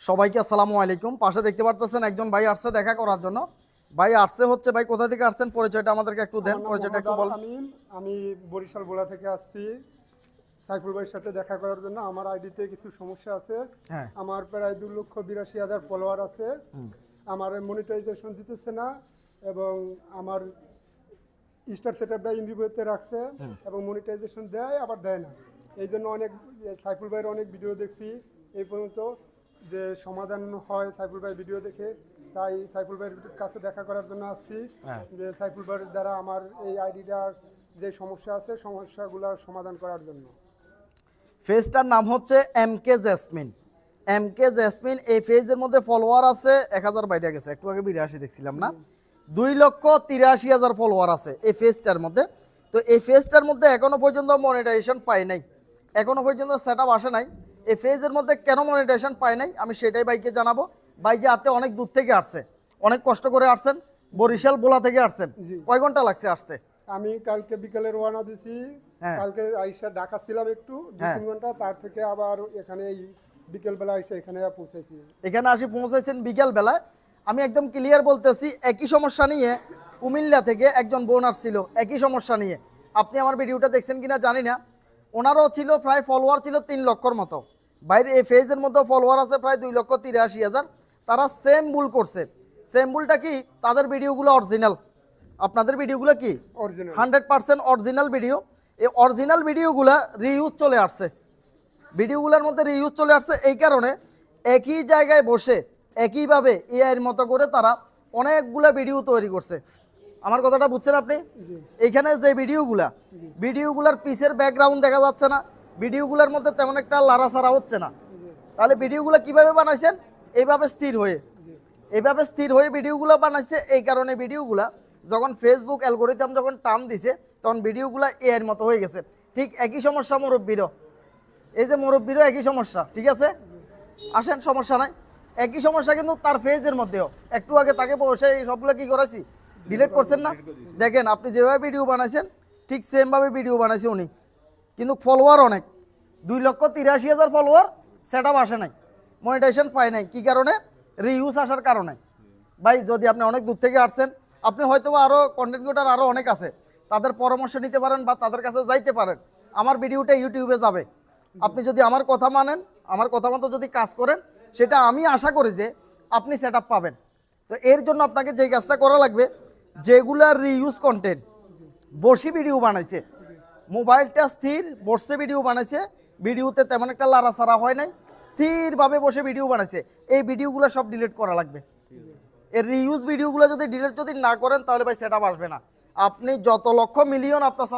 সবাইকে আসসালামু আলাইকুম। পাশে দেখতে পারতেছেন একজন ভাই আসছে দেখা করার জন্য। ভাই আসছে হচ্ছে, ভাই কোথা থেকে আসছেন পরিচয়টা আমাদেরকে একটু দেন, আমার নাম পরিচয়টা একটু মোহাম্মদ বল। আল আমিন। আমি বরিশাল বোলা থেকে আসছি সাইফুল ভাইয়ের সাথে দেখা করার জন্য। আমার আইডিতে কিছু সমস্যা আছে। হ্যাঁ। আমার প্রায় 2,82,000 ফলোয়ার আছে। আমার মনিটাইজেশন দিতেছে না এবং আমার স্টার সেটআপটা ইনভিভোতে রাখছে এবং মনিটাইজেশন দেয় আবার দেয় না। এই জন্য অনেক সাইফুল ভাইয়ের অনেক ভিডিও দেখছি এই পর্যন্ত, যে সমাধান হয় সাইফুল ভাই ভিডিও দেখে। তাই সাইফুল ভাইয়ের কাছে দেখা করার জন্য আসছি, হ্যাঁ। যে সাইফুল ভাইয়ের দ্বারা আমার এই আইডিটার যে সমস্যা আছে সমস্যাগুলো সমাধান করার জন্য। ফেজটার নাম হচ্ছে MK জেসমিন। MK জেসমিন এই ফেজের মধ্যে ফলোয়ার আছে 1000 বাইরে গেছে, একটু আগে 82 দেখছিলাম না, 2,83,000 ফলোয়ার আছে এই ফেজটার মধ্যে। তো এই ফেজটার মধ্যে এখনো পর্যন্ত মনিটাইজেশন পাই নাই, এখনো পর্যন্ত সেটআপ আসে নাই। এই ফেজের মধ্যে কেন মনিটাইজেশন পাই নাই আমি সেটাই ভাইকে জানাবো। ভাই যে হাতে অনেক দূর থেকে আসছে, অনেক কষ্ট করে আসছেন, বরিশাল বোলা থেকে আসছেন, জি। কয় ঘন্টা লাগছে আসতে? আমি কালকে বিকেলে রওনা দিছি। হ্যাঁ। কালকে আইসা ঢাকা ছিলাম একটু 2-3 ঘন্টা, তার থেকে আবার এখানে এই বিকেলবেলা আইসা এখানে পৌঁছেছি। এখানে আসি পৌঁছাইছেন বিকেল বেলায়। আমি একদম ক্লিয়ার বলতেছি, একই সমস্যা নিয়ে কুমিল্লা থেকে একজন বোন আসছিল, একই সমস্যা নিয়ে। আপনি আমার ভিডিওটা দেখছেন কিনা জানি না। ওনারও ছিল প্রায় ফলোয়ার ছিল 3 লক্ষর মতো। বাইরে এই ফেজের মধ্যে ফলোয়ার আছে প্রায় 2,83,000। তারা সেম ভুল করছে। সেম ভুলটা কি? তাদের ভিডিওগুলো অরিজিনাল, আপনাদের ভিডিওগুলো কি অরিজিনাল 100% অরিজিনাল ভিডিও। এই অরিজিনাল ভিডিওগুলো রিইউজ চলে আসছে, ভিডিওগুলোর মধ্যে রিইউজ চলে আসছে। এই কারণে একই জায়গায় বসে একইভাবে এআইয়ের মতো করে তারা অনেকগুলা ভিডিও তৈরি করছে। আমার কথাটা বুঝছেন আপনি? এইখানে যে ভিডিওগুলার পিসের ব্যাকগ্রাউন্ড দেখা যাচ্ছে না, ভিডিওগুলোর মধ্যে তেমন একটা লাড়াছাড়া হচ্ছে না। তাহলে ভিডিওগুলো কিভাবে বানাইছেন? এইভাবে স্থির হয়ে ভিডিওগুলো বানাইছে। এই কারণে ভিডিওগুলা যখন ফেসবুক অ্যালগোরিদম যখন টান দিছে তখন ভিডিওগুলো এআইয়ের মতো হয়ে গেছে। ঠিক একই সমস্যা মুরব্বিরও, এই যে মুরব্বিরও একই সমস্যা, ঠিক আছে? আসেন, সমস্যা নাই, একই সমস্যা কিন্তু তার ফেজের মধ্যেও। একটু আগে তাকে বসে এই সবগুলো কি করেছি, ডিলিট করছেন না? দেখেন আপনি যেভাবে ভিডিও বানাইছেন ঠিক সেমভাবে ভিডিও বানাইছে উনি, কিন্তু ফলোয়ার অনেক, 2,83,000 ফলোয়ার, সেটআপ আসে নাই, মনিটাইজেশন পায় নাই। কি কারণে? রিইউজ আসার কারণে। ভাই যদি আপনি অনেক দূর থেকে আসছেন, আপনি হয়তো আরও কন্টেন্ট ক্রিয়েটর আরও অনেক আছে, তাদের পরামর্শ নিতে পারেন বা তাদের কাছে যাইতে পারেন। আমার ভিডিওটা ইউটিউবে যাবে, আপনি যদি আমার কথা মানেন, আমার কথা মতো যদি কাজ করেন, সেটা আমি আশা করি যে আপনি সেটআপ পাবেন। তো এর জন্য আপনাকে যে কাজটা করা লাগবে, যেগুলা রিইউজ কন্টেন্ট, বসি ভিডিও বানাইছে, মোবাইলটা স্থির বসে ভিডিও বানাইছে, ভিডিওতে তেমন একটা লাড়াছাড়া হয় নাই, স্থিরভাবে বসে ভিডিও বানাইছে, এই ভিডিওগুলো সব ডিলিট করা লাগবে। এর রিইউজ ভিডিওগুলো যদি ডিলিট না করেন তাহলে ভাই সেটআপ আসবে না। আপনি যত লক্ষ মিলিয়ন আপনার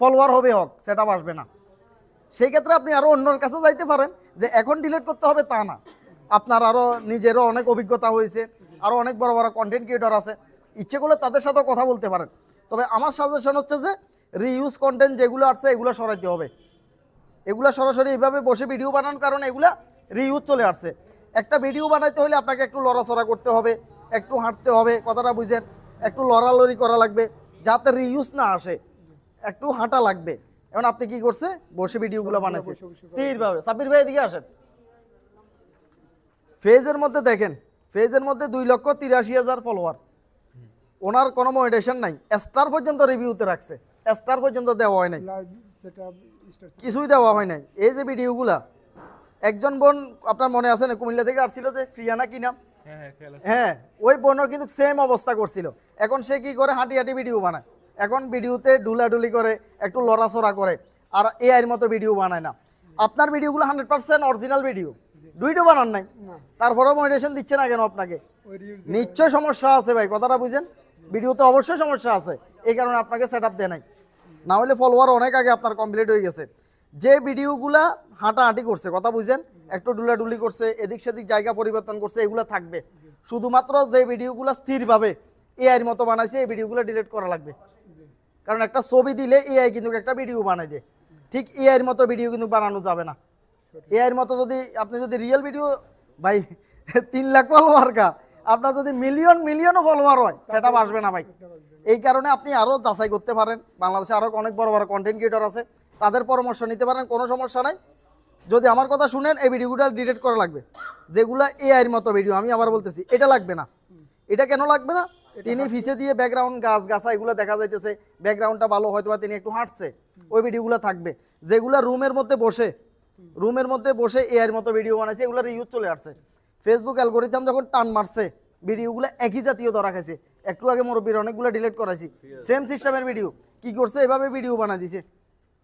ফলোয়ার হবে হোক, সেটআপ আসবে না। সেই ক্ষেত্রে আপনি আরও অন্যর কাছে যাইতে পারেন, যে এখন ডিলিট করতে হবে তা না। আপনার আরও নিজেরও অনেক অভিজ্ঞতা হয়েছে, আরও অনেক বড় বড় কন্টেন্ট ক্রিয়েটর আছে, ইচ্ছে করলে তাদের সাথেও কথা বলতে পারেন। তবে আমার সাজেশন হচ্ছে যে রিইউজ কন্টেন্ট যেগুলো আসছে এগুলো সরাইতে হবে। এগুলো সরাসরি এইভাবে বসে ভিডিও বানানোর কারণে এগুলা রিইউজ চলে আসছে। একটা ভিডিও বানাইতে হলে আপনাকে একটু লড়াচড়া করতে হবে, একটু হাঁটতে হবে, কথাটা বুঝেন, একটু লড়ালড়ি করা লাগবে যাতে রিইউজ না আসে, একটু হাঁটা লাগবে। এখন আপনি কি করছে? বসে ভিডিওগুলো বানাইছে স্থিরভাবে। সাব্বির ভাই এদিকে আসেন। ফেজের মধ্যে দেখেন, ফেজের মধ্যে 2,83,000 ফলোয়ার, ওনার কোনো মনিটাইজেশন নাই, স্টার পর্যন্ত রিভিউতে রাখছে, স্টার পর্যন্ত দেওয়া হয় নাই, লাইভ সেটআপ স্টার কিছুই দেওয়া হয় নাই। এই যে ভিডিওগুলা, একজন বোন আপনার মনে আছে না কুমিল্লা থেকে আসছিল যে প্রিয়ানা কি নাম, হ্যাঁ, ওই বোনের কিন্তু সেম অবস্থা করছিল। এখন সে কি করে? হাঁটি হাঁটি ভিডিও বানায়, এখন ভিডিওতে ডুলাডুলি করে, একটু লড়াচড়া করে, আর এআইয়ের মতো ভিডিও বানায় না। আপনার ভিডিওগুলো 100% অরিজিনাল ভিডিও, দুইটো বানান নাই, তারপরেও মনিটাইজেশন দিচ্ছে না কেন আপনাকে? ওই রিলস নিশ্চয় সমস্যা আছে ভাই, কথাটা বুঝেন, ভিডিওতে অবশ্যই সমস্যা আছে, এই কারণে আপনাকে সেটআপ দেয় নাই। না হলে ফলোয়ার অনেক আগে আপনার কমপ্লিট হয়ে গেছে। যে ভিডিওগুলা হাঁটাহাঁটি করছে, কথা বুঝেন, একটু ডুলাডুলি করছে, এদিক সেদিক জায়গা পরিবর্তন করছে, এগুলো থাকবে। শুধুমাত্র যে ভিডিওগুলো স্থিরভাবে এআইয়ের মতো বানাইছে এই ভিডিওগুলো ডিলিট করা লাগবে। কারণ একটা ছবি দিলে এআই কিন্তু একটা ভিডিও বানাই দেয়, ঠিক এআইয়ের মতো ভিডিও কিন্তু বানানো যাবে না। এআইয়ের মতো যদি আপনি যদি রিয়েল ভিডিও, ভাই 3 লাখ ফলোয়ার কা, আপনার যদি মিলিয়নও ফলোয়ার হয় সেটা আসবে না ভাই। এই কারণে আপনি আরও যাচাই করতে পারেন, বাংলাদেশে আরও অনেক বড় বড় কন্টেন্ট ক্রিয়েটর আছে, তাদের পরামর্শ নিতে পারেন, কোনো সমস্যা নাই। যদি আমার কথা শুনেন এই ভিডিওগুলো ডিলিট করা লাগবে। যেগুলা এআই এর মতো ভিডিও, আমি আবার বলতেছি এটা লাগবে না। এটা কেন লাগবে না? তিনি ফিসে দিয়ে ব্যাকগ্রাউন্ড গাছ গাছা এগুলো দেখা যাইতেছে, ব্যাকগ্রাউন্ডটা ভালো, হয়তো বা তিনি একটু হাঁটছে, ওই ভিডিওগুলো থাকবে। যেগুলা রুমের মধ্যে বসে এআই এর মতো ভিডিও বানাইছে, এগুলোর ইউজ চলে আসছে। ফেসবুক অ্যালগোরিদম যখন টান মারছে, ভিডিওগুলো একই জাতীয় ধরা খাইছে। একটু আগে মুরব্বীর অনেকগুলো ডিলিট করাইছি, সেম সিস্টেমের ভিডিও। কি করছে, এভাবে ভিডিও বানাই দিছে।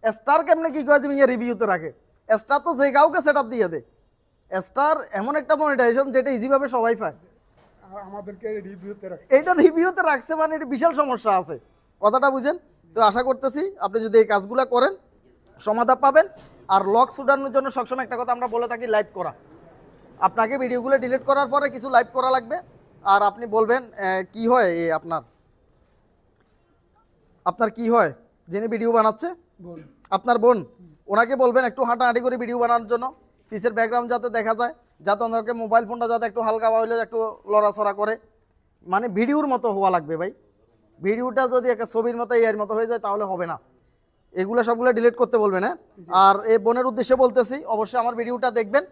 স্টার কেমনে কি করে যে রিভিউতে রাখে? স্টার তো যে কাউকে সেট আপ দিয়ে দেয়। স্টার এমন একটা মনিটাইজেশন যেটা ইজিভাবে সবাই পায়, আর আমাদেরকে রিভিউতে রাখছে। এইটা রিভিউতে রাখছে, মানে এটা বিশাল সমস্যা আছে। কথাটা বুঝেন তো? আশা করতেছি আপনি যদি এই কাজগুলো করেন সমাধান পাবেন। আর লক ছুটানোর জন্য সবসময় একটা কথা আমরা বলে থাকি, লাইভ করা। আপনাকে ভিডিওগুলো ডিলিট করার পরে কিছু লাইভ করা লাগবে। আর আপনি বলবেন কি হয় আপনার কি হয়, যিনি ভিডিও বানাচ্ছে আপনার বোন, ওনাকে বলবেন একটু হাঁটাহাঁটি করে ভিডিও বানানোর জন্য, ফিসের ব্যাকগ্রাউন্ড যাতে দেখা যায়, যাতে ওনাকে মোবাইল ফোনটা যাতে একটু হালকা হইলে একটু লড়াচড়া করে, মানে ভিডিওর মতো হওয়া লাগবে ভাই। ভিডিওটা যদি একটা ছবির মতো এর মতো হয়ে যায় তাহলে হবে না। এগুলো সবগুলো ডিলিট করতে বলবেন। হ্যাঁ, আর এই বোনের উদ্দেশ্যে বলতেছি, অবশ্যই আমার ভিডিওটা দেখবেন।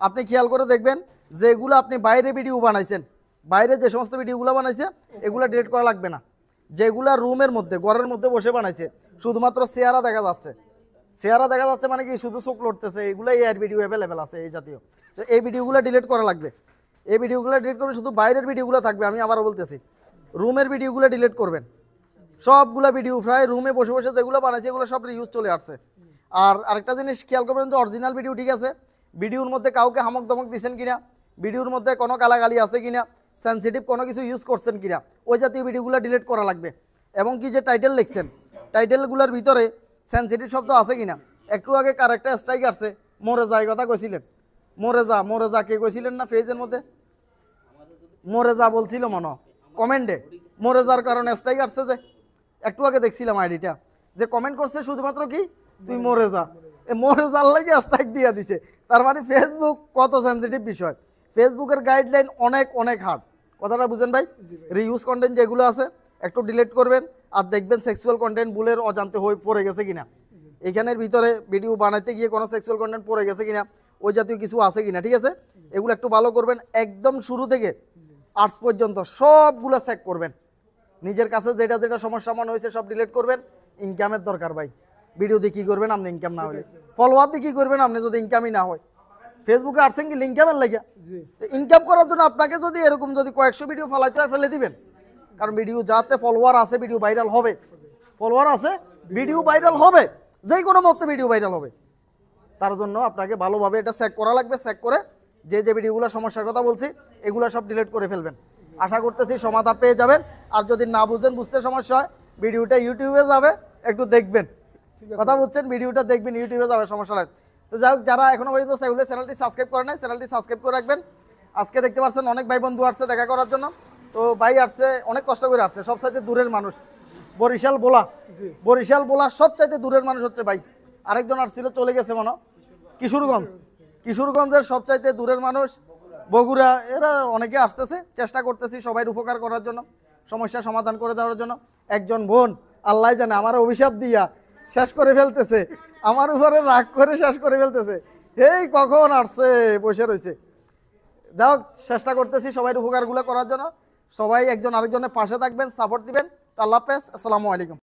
আপনি খেয়াল করে দেখবেন যেগুলো আপনি বাইরে ভিডিও বানাইছেন, বাইরে যে সমস্ত ভিডিওগুলো বানাইছে এগুলো ডিলিট করা লাগবে না। যেগুলা রুমের মধ্যে ঘরের মধ্যে বসে বানাইছে, শুধুমাত্র চেহারা দেখা যাচ্ছে, মানে কি শুধু চোখ লড়তেছে, এগুলো এআই ভিডিও অ্যাভেলেবেল আছে এই জাতীয়। তো এই ভিডিওগুলো ডিলিট করা লাগবে। এই ভিডিওগুলো ডিলিট করবেন, শুধু বাইরের ভিডিওগুলো থাকবে। আমি আবারও বলতেছি, রুমের ভিডিওগুলো ডিলিট করবেন। সবগুলা ভিডিও প্রায় রুমে বসে বসে যেগুলো বানাইছে এগুলো সব রিউজ চলে আসছে। আর আরেকটা জিনিস খেয়াল করবেন যে অরিজিনাল ভিডিও ঠিক আছে, ভিডিওর মধ্যে কাউকে হামক দমক দিচ্ছেন কিনা, ভিডিওর মধ্যে কোনো গালাগালি আছে কিনা, সেন্সিটিভ কোনো কিছু ইউজ করছেন কিনা, ওই জাতীয় ভিডিওগুলো ডিলিট করা লাগবে। এবং কি যে টাইটেল লিখছেন, টাইটেলগুলোর ভিতরে সেন্সিটিভ শব্দ আছে কিনা। একটু আগে কার একটা স্ট্রাইক আসছে, মরে যায় কথা কইছিলেন, মরে যা কে কইছিলেন না পেজের মধ্যে, মরে যা বলছিল মনে কমেন্টে, মরে যার কারণে স্ট্রাইক আসছে। যে একটু আগে দেখছিলাম আইডিটা, যে কমেন্ট করছে শুধুমাত্র কি তুই মরে যা, মরে যার লাগে স্ট্রাইক দিয়ে দিছে। তার মানে ফেসবুক কত সেন্সিটিভ বিষয়, ফেসবুকের গাইডলাইন অনেক হার্ড। কথাটা বুঝেন ভাই? রিউজ কন্টেন্ট যেগুলো আছে একটু ডিলিট করবেন। আর দেখবেন সেক্সুয়াল কন্টেন্ট ভুলের অজান্তে হয়ে পড়ে গেছে কিনা, এখানের ভিতরে ভিডিও বানাইতে গিয়ে কোনো সেক্সুয়াল কন্টেন্ট পড়ে গেছে কিনা, ওই জাতীয় কিছু আছে কিনা। ঠিক আছে, এগুলো একটু ভালো করবেন। একদম শুরু থেকে আর্টস পর্যন্ত সবগুলো চেক করবেন। নিজের কাছে যেটা যেটা সমস্যা মনে হয়েছে সব ডিলিট করবেন। ইনকামের দরকার ভাই, ভিডিও দিয়ে কী করবেন আপনি ইনকাম না হলে, ফলোয়ার দিয়ে কী করবেন আপনি যদি ইনকামই না হয়। ফেসবুকে আসছেন কি ইনকামের লাগে, ইনকাম করার জন্য আপনাকে যদি এরকম যদি কয়েকশো ভিডিও ফলাইতে হয় ফেলে দিবেন। কারণ ভিডিও যাতে ফলোয়ার আছে ভিডিও ভাইরাল হবে, ফলোয়ার আছে ভিডিও ভাইরাল হবে, যে কোনো মতে ভিডিও ভাইরাল হবে। তার জন্য আপনাকে ভালোভাবে এটা চেক করা লাগবে। চেক করে যে ভিডিওগুলো সমস্যার কথা বলছি এগুলো সব ডিলিট করে ফেলবেন। আশা করতেছি সমাধান পেয়ে যাবেন। আর যদি না বুঝেন, বুঝতে সমস্যা হয়, ভিডিওটা ইউটিউবে যাবে, একটু দেখবেন। কথা বুঝছেন? ভিডিওটা দেখবেন, ইউটিউবে যাবে, সমস্যা নাই। তো যাই হোক, যারা এখনো পর্যন্ত চ্যানেলটি সাবস্ক্রাইব করে নাই, চ্যানেলটি সাবস্ক্রাইব করে রাখবেন। আজকে দেখতে পাচ্ছেন অনেক ভাই বন্ধু আসছে দেখা করার জন্য। তো ভাই আসছে অনেক কষ্ট করে আসছে, সবচাইতে দূরের মানুষ বরিশাল বোলা সবচাইতে দূরের মানুষ হচ্ছে ভাই। আরেকজন আসছিল চলে গেছে মনে, কিশোরগঞ্জের সবচাইতে দূরের মানুষ বগুড়া, এরা অনেকে আসতেছে। চেষ্টা করতেছি সবাই উপকার করার জন্য, সমস্যার সমাধান করে দেওয়ার জন্য। একজন বোন আল্লাহ জানে আমার অভিশাপ দিয়া শেষ করে ফেলতেছে, আমার উপরে রাগ করে শেষ করে ফেলতেছে। এই কখন আসছে বসে রয়েছে। যাই হোক, চেষ্টা করতেছি সবাই উপকারগুলো করার জন্য। সবাই একজন আরেকজনের পাশে থাকবেন, সাপোর্ট দিবেন। আল্লাহ হাফেজ, আসসালামু আলাইকুম।